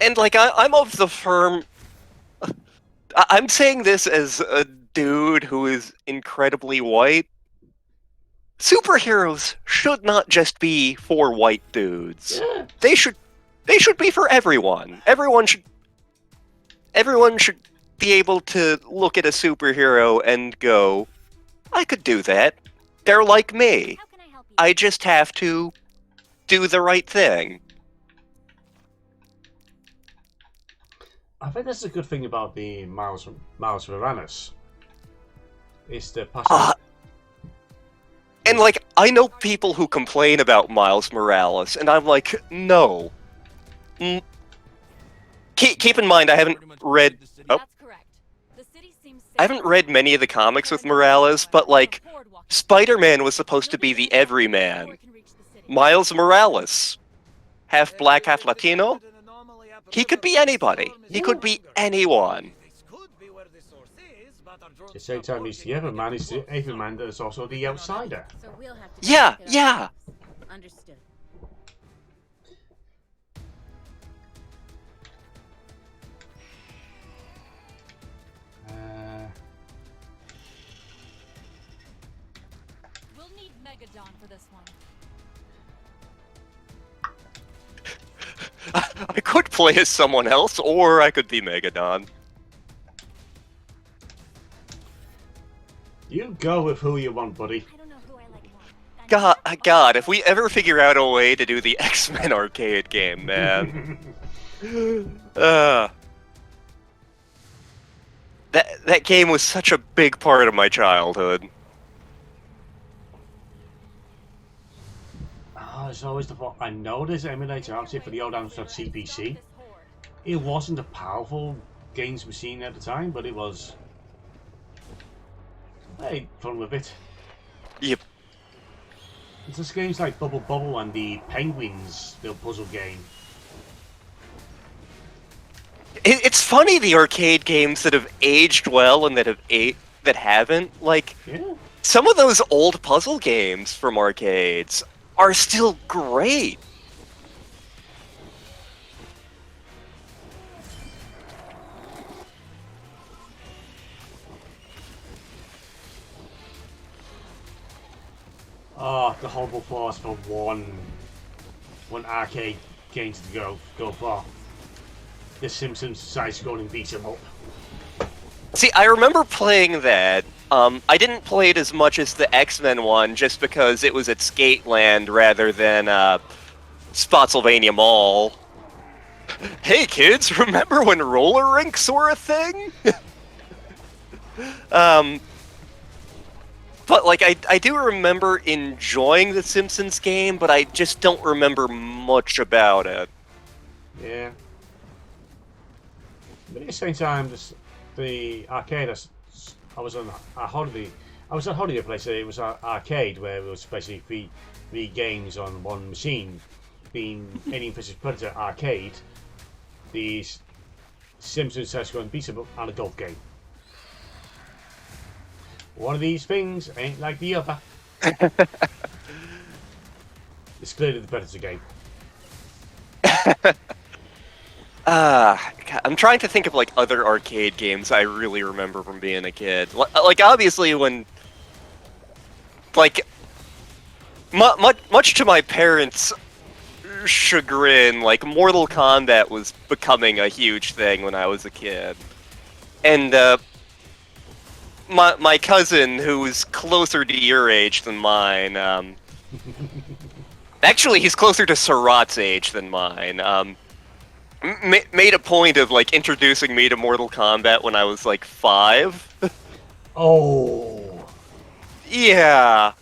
And like I'm of the firm. I'm saying this as a dude who is incredibly white. Superheroes should not just be for white dudes. Yeah. They should be for everyone. Everyone should be able to look at a superhero and go, I could do that. They're like me. How can I help you? I just have to do the right thing. I think that's a good thing about the Miles Morales. It's the passing. And like, I know people who complain about Miles Morales, and I'm like, no. Keep in mind, I haven't read. Oh, That's correct. The city seems safe. I haven't read many of the comics with Morales, but like, Spider-Man was supposed to be the everyman. Miles Morales, half black, half Latino. He could be anybody. He could be anyone. At the same time, he's the everyman. He's the everyman that is also the outsider. So we'll have to Yeah, check it yeah. ourselves. Understood. We'll need Megadon for this one. I could play as someone else, or I could be Megadon. You go with who you want, buddy. I don't know who I like more. God, if we ever figure out a way to do the X-Men arcade game, man. That game was such a big part of my childhood. Oh, it's always the fault. I know this emulator obviously for the old Amstrad CPC. It wasn't a powerful games machine at the time, but it was. I had fun with it. Yep. It's just games like Bubble Bubble and the Penguins, the puzzle game. It's funny, the arcade games that have aged well and that haven't. Like, Yeah. some of those old puzzle games from arcades are still great. Oh, the horrible force for one arcade game to go for. The Simpsons side-scrolling beat 'em up. See, I remember playing that. I didn't play it as much as the X-Men one, just because it was at Skateland rather than Spotsylvania Mall. Hey kids, remember when roller rinks were a thing? But like, I do remember enjoying the Simpsons game, but I just don't remember much about it. Yeah. But at the same time, the arcade, I was on a holiday. I was at a holiday place. It was an arcade where it was basically three games on one machine, being Alien vs Predator arcade, the Simpsons side-scrolling beat 'em up, and a golf game. One of these things ain't like the other. It's clearly the Predator game. God, I'm trying to think of like other arcade games I really remember from being a kid. Like obviously when, like, much to my parents' chagrin, like Mortal Kombat was becoming a huge thing when I was a kid, and my cousin, who was closer to your age than mine, actually he's closer to Surat's age than mine. Made a point of like introducing me to Mortal Kombat when I was like 5. Oh. Yeah.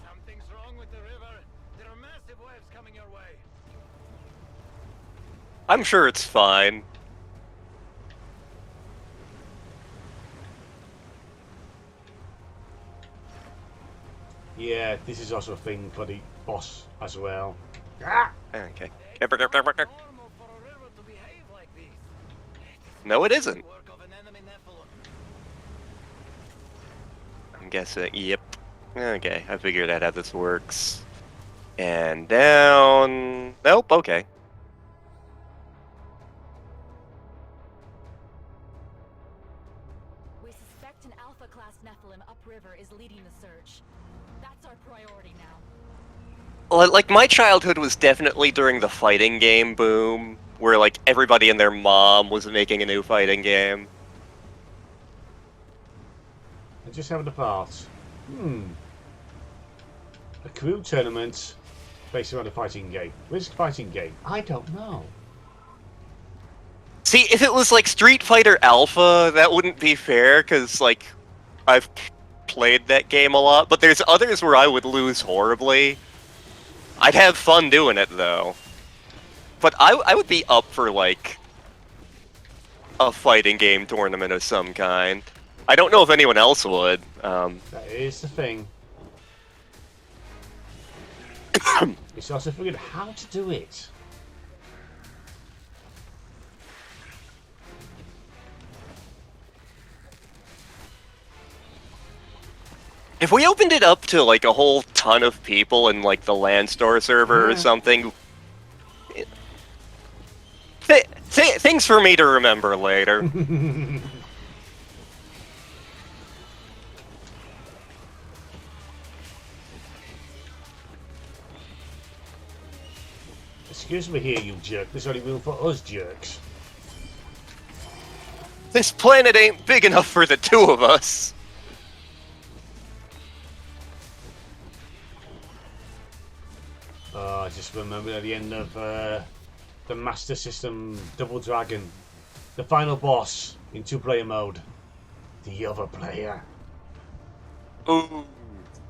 Something's wrong with the river. There are massive waves coming your way. I'm sure it's fine. Yeah, this is also a thing for the boss as well. Okay. Normal for a river to behave like this. No, it isn't. Work of an enemy Nephilim. I'm guessing. Yep. Okay, I figured out how this works. And down. Nope. Okay. We suspect an Alpha class Nephilim upriver is leading the search. That's our priority now. Like my childhood was definitely during the fighting game boom, where like everybody and their mom was making a new fighting game. I just having a part. A crew tournament based around a fighting game. Where's the fighting game? I don't know. See, if it was like Street Fighter Alpha, that wouldn't be fair, because like I've played that game a lot, but there's others where I would lose horribly. I'd have fun doing it though. But I would be up for like a fighting game tournament of some kind. I don't know if anyone else would. That is the thing. It's also figured how to do it. If we opened it up to like a whole ton of people in like the Landstar server or Yeah. something, things for me to remember later. Excuse me here, you jerk. There's only room for us jerks. This planet ain't big enough for the two of us. Oh, I just remembered at the end of the Master System Double Dragon, the final boss in two-player mode, the other player. Ooh.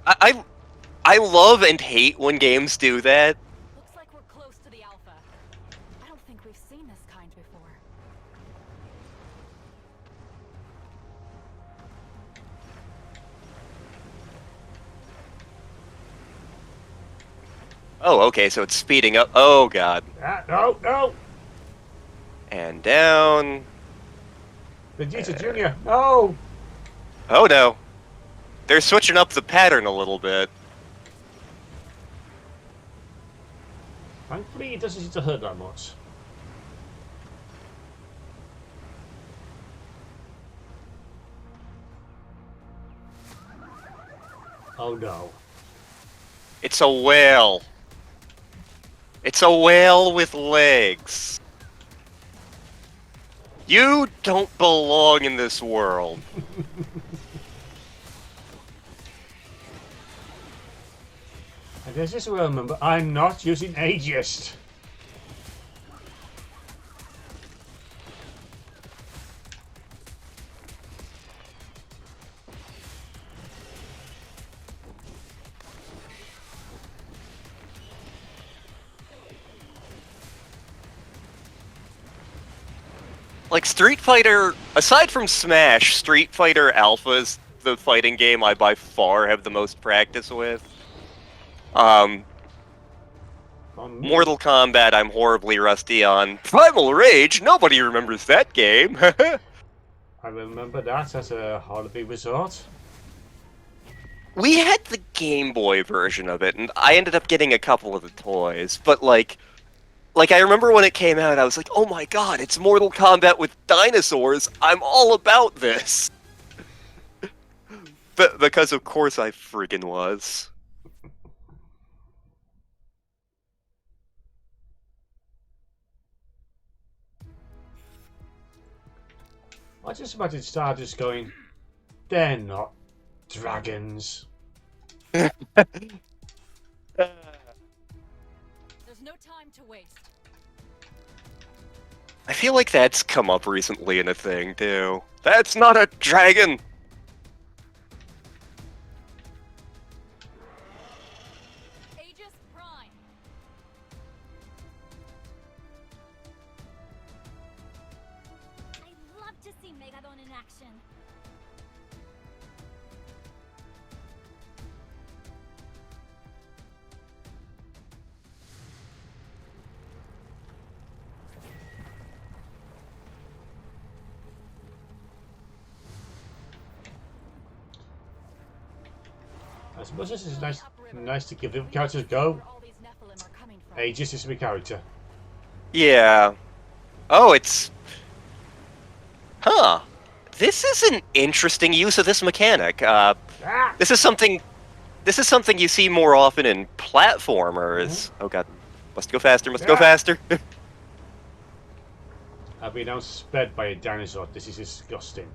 I love and hate when games do that. Looks like we're close to the Alpha. I don't think we've seen this kind before. Oh, okay, so it's speeding up. Oh, God. Ah, no, no! And down. Vegeta Jr., no! Oh, no. They're switching up the pattern a little bit. Thankfully, it doesn't seem to hurt that much. Oh no. It's a whale. It's a whale with legs. You don't belong in this world. And there's this where I remember, I'm not using ageist. Like Street Fighter, aside from Smash, Street Fighter Alpha is the fighting game I by far have the most practice with. On me. Mortal Kombat I'm horribly rusty on. Primal Rage, nobody remembers that game. I remember that as a holiday resort. We had the Game Boy version of it, and I ended up getting a couple of the toys, but like I remember when it came out, I was like, oh my god, it's Mortal Kombat with dinosaurs, I'm all about this! But because of course I friggin' was. I just imagine Star just going, they're not dragons. There's no time to waste. I feel like that's come up recently in a thing, too. That's not a dragon! Aegis Prime. I'd love to see Megadon in action. I suppose this is nice to give the characters a go. All these Nephilim are coming from. Ages is my character. Yeah. Oh, it's... Huh. This is an interesting use of this mechanic. Ah! This is something you see more often in platformers. Oh god. Must go faster, must go faster. I've been outsped by a dinosaur. This is disgusting.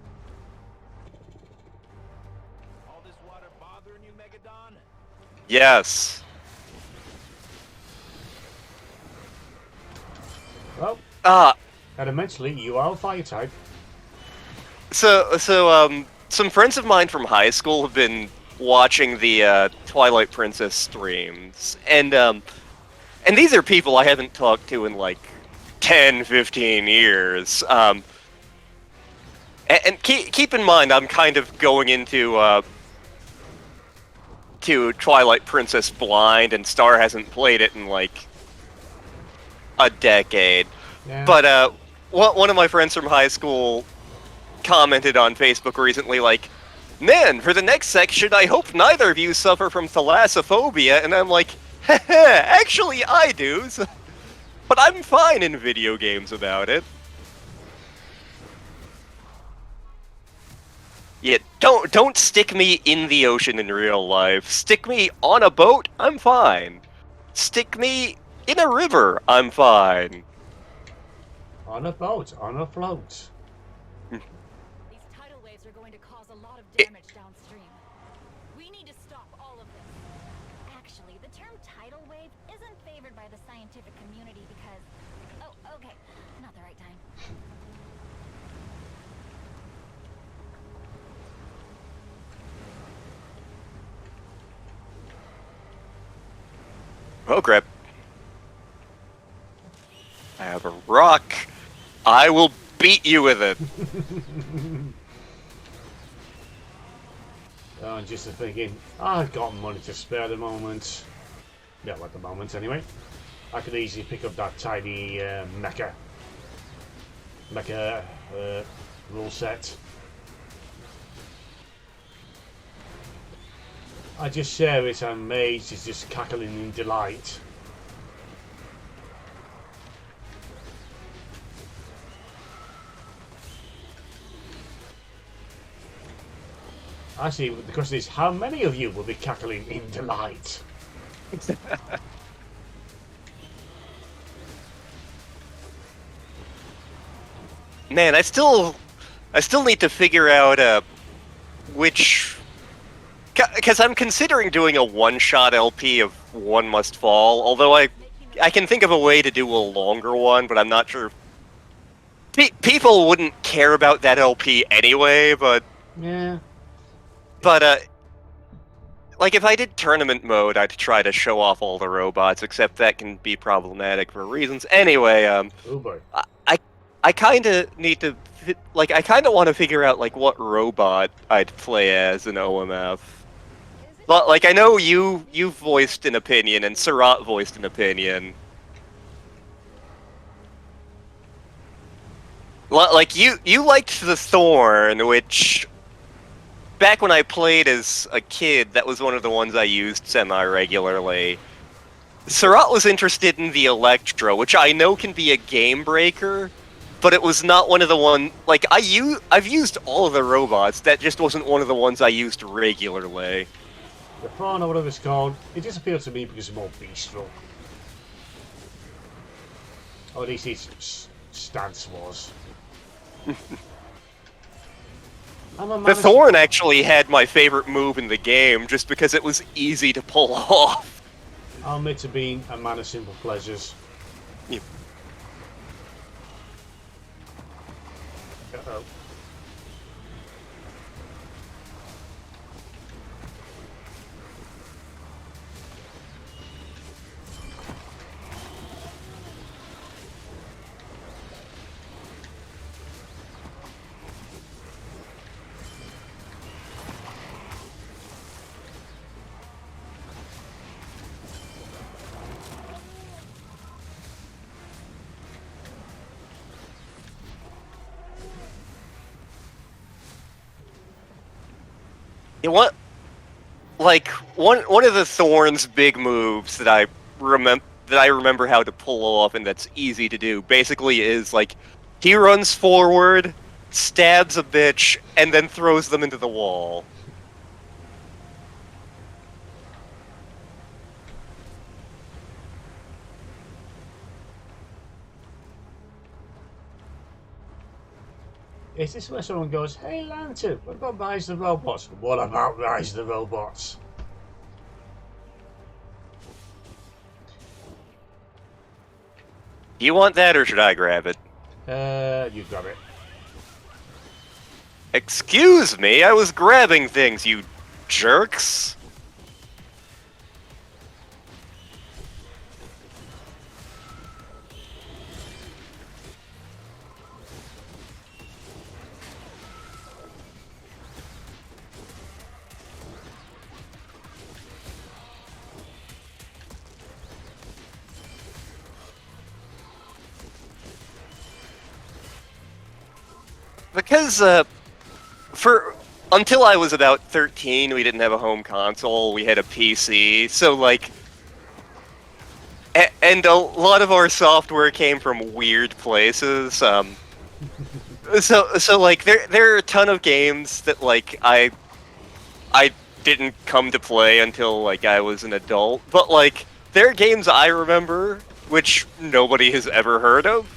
All this water bothering you, Megadon? Yes. Well, Ah, elementally, you are a fire type. some friends of mine from high school have been watching the Twilight Princess streams, and these are people I haven't talked to in like 10, 15 years. And keep in mind, I'm kind of going into to Twilight Princess blind, and Star hasn't played it in like a decade. Yeah. But one of my friends from high school commented on Facebook recently, like, "Man, for the next section, I hope neither of you suffer from thalassophobia." And I'm like, actually, I do. But I'm fine in video games about it. Yeah, don't stick me in the ocean in real life. Stick me on a boat, I'm fine. Stick me in a river, I'm fine. On a boat, on a float. These tidal waves are going to cause a lot of damage downstream. We need to stop all of this. Actually, the term tidal wave isn't favored by the scientific community because... Oh, okay. Not the right time. Oh, crap. I have a rock. I will beat you with it. Oh, and just thinking, I've got money to spare at the moment. Yeah, at the moment, anyway. I could easily pick up that tiny mecha rule set. I just share it, and Mage is just cackling in delight. Actually, the question is, how many of you will be cackling in delight? Man, I still need to figure out which, because I'm considering doing a one-shot LP of One Must Fall. Although I can think of a way to do a longer one, but I'm not sure. People wouldn't care about that LP anyway, but Yeah. like if I did tournament mode, I'd try to show off all the robots, except that can be problematic for reasons. Anyway, Oh boy. I kind of need to, like, I kind of want to figure out, like, what robot I'd play as in OMF. But, like, I know you voiced an opinion, and Surat voiced an opinion. Like, you liked the Thorn, which, back when I played as a kid, that was one of the ones I used semi-regularly. Surat was interested in the Electro, which I know can be a game breaker, but it was not one of the like, I've used all of the robots, that just wasn't one of the ones I used regularly. The Thorn, or whatever it's called, it just appealed to me because it's more bestial. Or at least its stance was. The Thorn actually had my favorite move in the game, just because it was easy to pull off. I'll admit to being a man of simple pleasures. Yeah. Uh-oh. You know what? like one of the Thorn's big moves that I remember how to pull off, and that's easy to do. Basically, is like he runs forward, stabs a bitch, and then throws them into the wall. Is this where someone goes, "Hey Lantern, what about Rise of the Robots?" What about Rise of the Robots? Do you want that, or should I grab it? You grab it. Excuse me, I was grabbing things, you jerks. Because, for until I was about 13, we didn't have a home console. We had a PC, so like, and a lot of our software came from weird places. So like, there are a ton of games that like I didn't come to play until like I was an adult. But like, there are games I remember which nobody has ever heard of.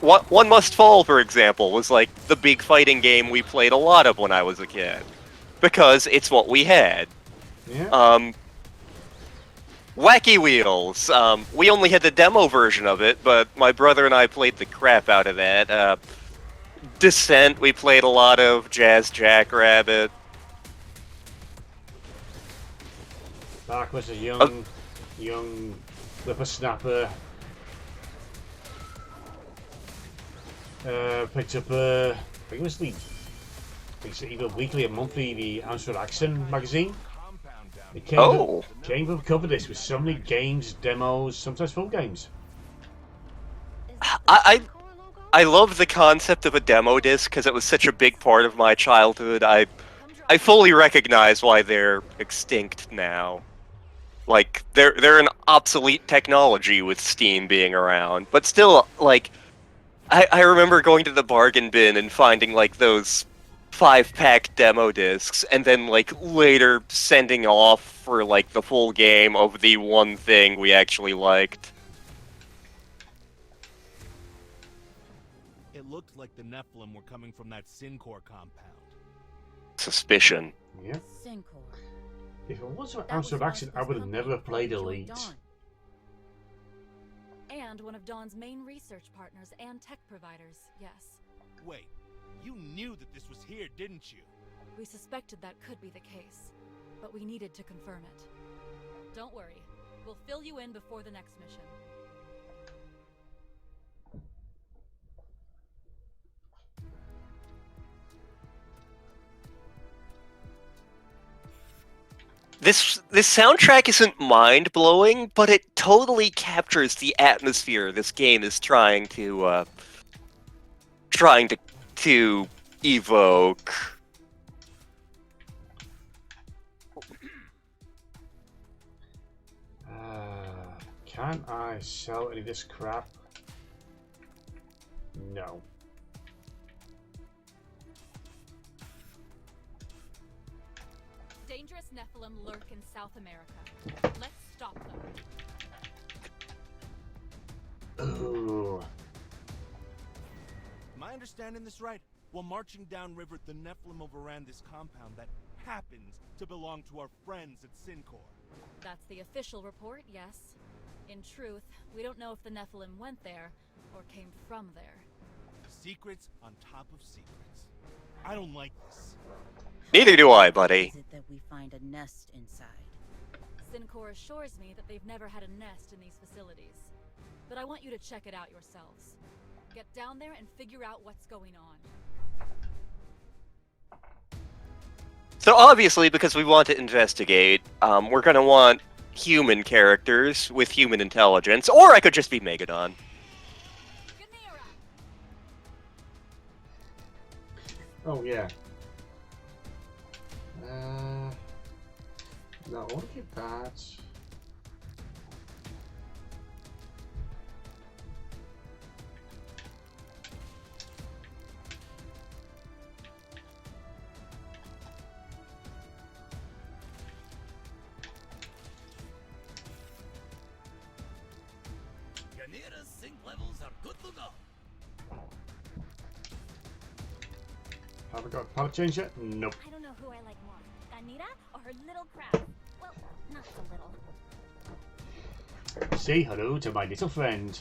One Must Fall, for example, was like the big fighting game we played a lot of when I was a kid, because it's what we had. Yeah. Wacky Wheels. We only had the demo version of it, but my brother and I played the crap out of that. Descent, we played a lot of. Jazz Jackrabbit. Mark was a young whippersnapper. Picked up I think it was it's either weekly or monthly, the Amsterdam Action magazine. It came with cover this with so many games, demos, sometimes full games. I love the concept of a demo disc because it was such a big part of my childhood. I fully recognize why they're extinct now. Like, they're an obsolete technology with Steam being around, but still, like, I remember going to the bargain bin and finding like those 5-pack demo discs, and then like later sending off for like the full game of the one thing we actually liked. It looked like the Nephilim were coming from that Syncor compound. Suspicion. Yeah. Syncor. If it wasn't for That was Amsterdam Action, I Foster's would have company never before he played joined Elite. Dawn. And one of Dawn's main research partners and tech providers, yes. Wait, you knew that this was here, didn't you? We suspected that could be the case, but we needed to confirm it. Don't worry, we'll fill you in before the next mission. This soundtrack isn't mind blowing, but it totally captures the atmosphere this game is trying to evoke. Can I sell any of this crap? No. Dangerous Nephilim lurk in South America. Let's stop them. Ooh. Am I understanding this right? While marching downriver, the Nephilim overran this compound that happens to belong to our friends at Syncor. That's the official report, yes. In truth, we don't know if the Nephilim went there or came from there. Secrets on top of secrets. I don't like this. Neither do I, buddy. Is it that we find a nest inside? Syncor assures me that they've never had a nest in these facilities. But I want you to check it out yourselves. Get down there and figure out what's going on. So obviously, because we want to investigate, we're gonna want human characters with human intelligence, or I could just be Megadon. Oh yeah. No, I want to keep that. Ganira's sync levels are good to go. Have I got a palette change yet? Nope. I don't know who I like more, Ganira or her little crab. Well, not so little. Say hello to my little friend.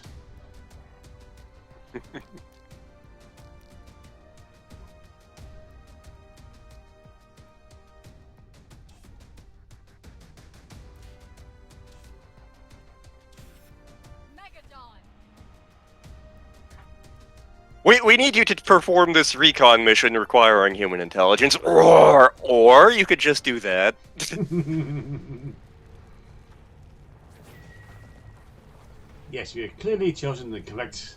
Megadon! We need you to perform this recon mission requiring human intelligence, or you could just do that. Yes, we have clearly chosen the correct.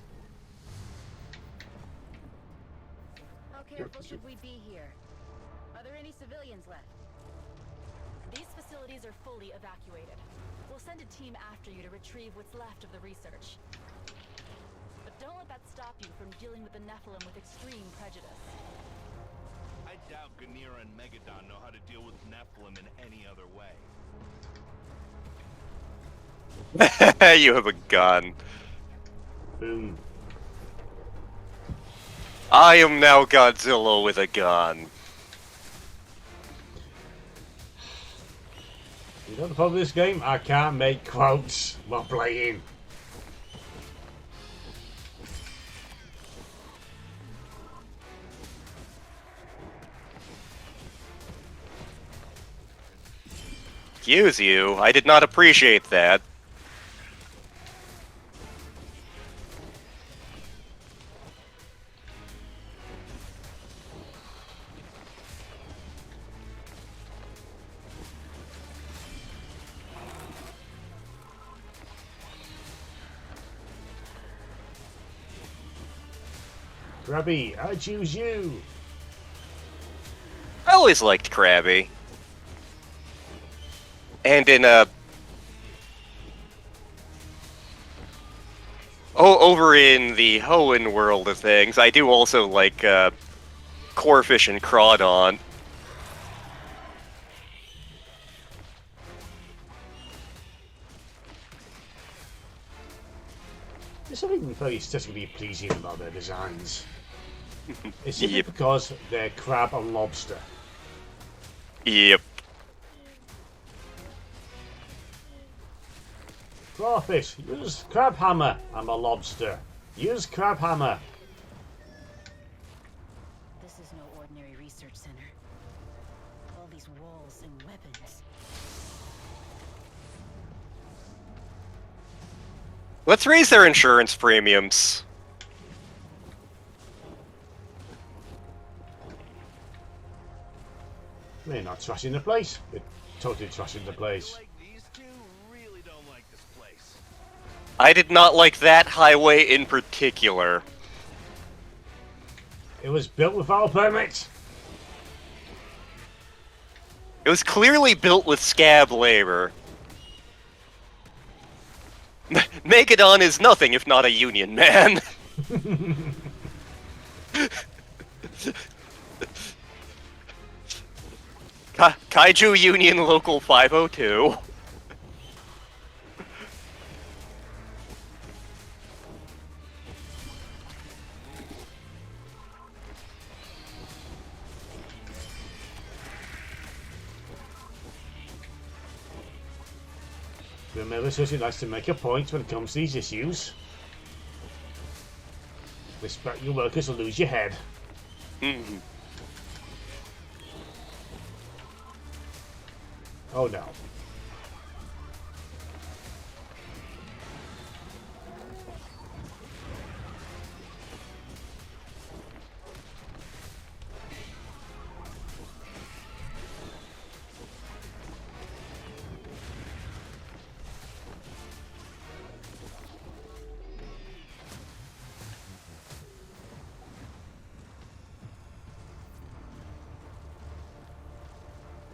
How careful should we be here? Are there any civilians left? These facilities are fully evacuated. We'll send a team after you to retrieve what's left of the research. But don't let that stop you from dealing with the Nephilim with extreme prejudice. I doubt Ganira and Megadon know how to deal with Nephilim in any other way. You have a gun. Boom. I am now Godzilla with a gun. You know the problem with this game? I can't make quotes while playing. Excuse you, I did not appreciate that. Grabby, I choose you. I always liked Krabby. And in over in the Hoenn world of things, I do also like Corfish and Crawdon. There's something very aesthetically pleasing about their designs. It's simply Yep. because they're crab and lobster. Yep. Crawfish, use crab hammer. I'm a lobster. Use crab hammer. This is no ordinary research center. All these walls and weapons. Let's raise their insurance premiums. They're not trashing the place. They're totally trashing the place. Like these two really don't like this place. I did not like that highway in particular. It was built without a permit. It was clearly built with scab labor. Megadon is nothing if not a union man. Kaiju Union Local 502. Remember, Susie likes to make a point when it comes to these issues. Respect your workers or lose your head. Mhm. Oh no.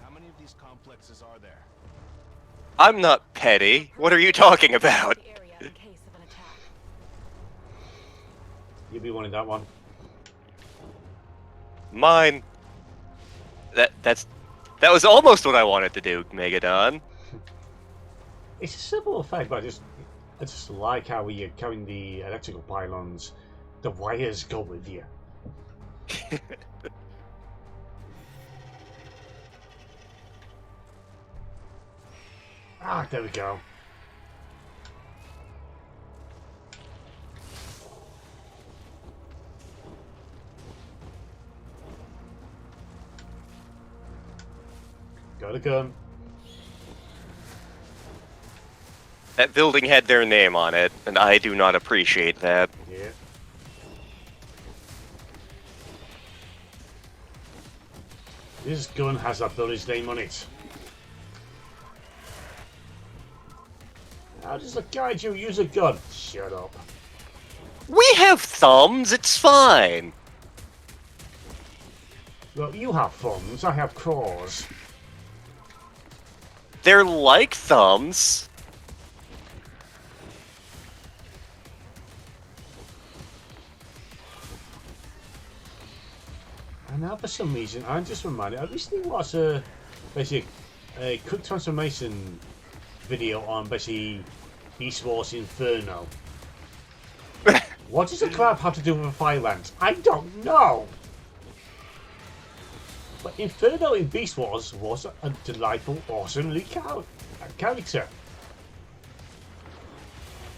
How many of these these complexes are there? I'm not petty. What are you talking about? The area in case of an attack. You'll be wanting that one. Mine. That was almost what I wanted to do, Megadon. It's a simple effect, but I just like how when you're carrying the electrical pylons, the wires go with you. Ah, there we go. Got a gun. That building had their name on it, and I do not appreciate that. Yeah. This gun has that builder's name on it. How does a kaiju use a gun? Shut up. We have thumbs, it's fine. Well, you have thumbs, I have claws. They're like thumbs. And now for some reason, I'm just reminded, I recently watched a quick transformation video on basically Beast Wars Inferno. What does a crab have to do with a fire lance? I don't know! But Inferno in Beast Wars was a delightful, awesomely character.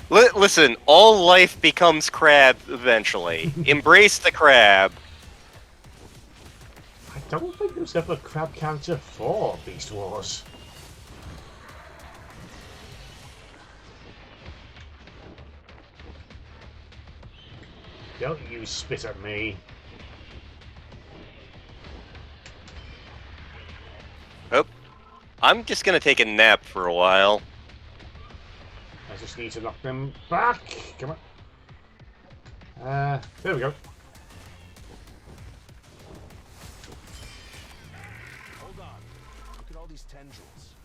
Listen, all life becomes crab eventually. Embrace the crab. I don't think there's ever a crab character for Beast Wars. Don't you spit at me. Oh, I'm just gonna take a nap for a while. I just need to knock them back. Come on. There we go. Hold on. Look at all these tendrils.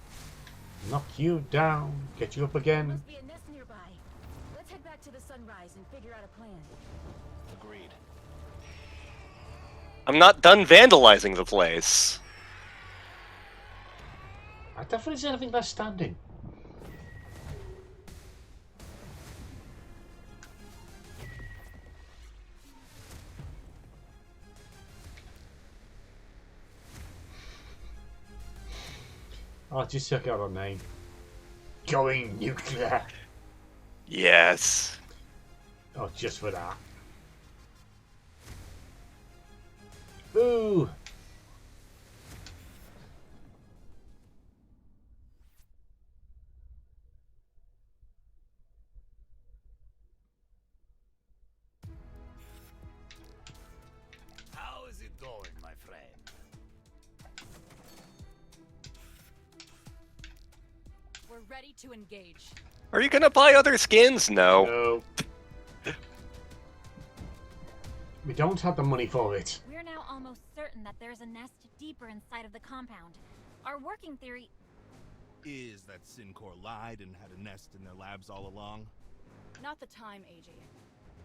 Knock you down. Get you up again. Must be a nest nearby. Let's head back to the sunrise and figure out a plan. Agreed. I'm not done vandalizing the place. I definitely see anything left standing. Oh, just check out our name. Going nuclear. Yes. Oh, just for that. Boo! How is it going, my friend? We're ready to engage. Are you gonna buy other skins? No. No. We don't have the money for it. We're now almost certain that there's a nest deeper inside of the compound. Our working theory... Is that Syncor lied and had a nest in their labs all along? Not the time, AG.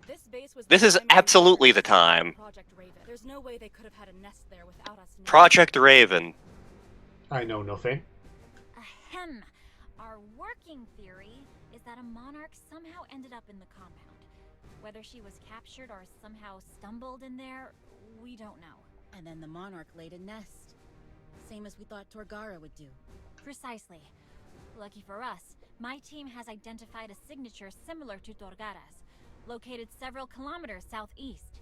This base was. This the is primary absolutely the research center time. for Project Raven. There's no way they could have had a nest there without us knowing. Project Raven. I know nothing. Ahem. Our working theory is that a monarch somehow ended up in the compound. Whether she was captured or somehow stumbled in there, we don't know. And then the monarch laid a nest. Same as we thought Torgara would do. Precisely. Lucky for us, my team has identified a signature similar to Torgara's, located several kilometers southeast.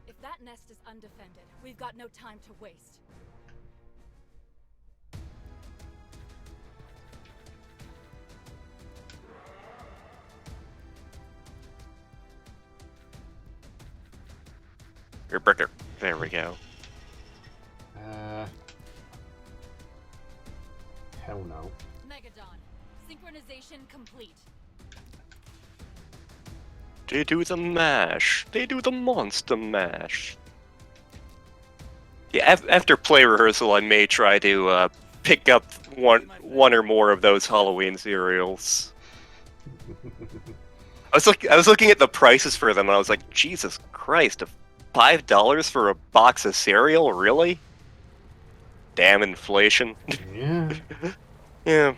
If that nest is undefended, we've got no time to waste. There we go. Hell no. Megadon, synchronization complete. They do the mash. They do the monster mash. Yeah, after play rehearsal, I may try to pick up one or more of those Halloween cereals. I was looking at the prices for them, and I was like, Jesus Christ, $5 for a box of cereal, really? Damn inflation. Yeah. Yeah.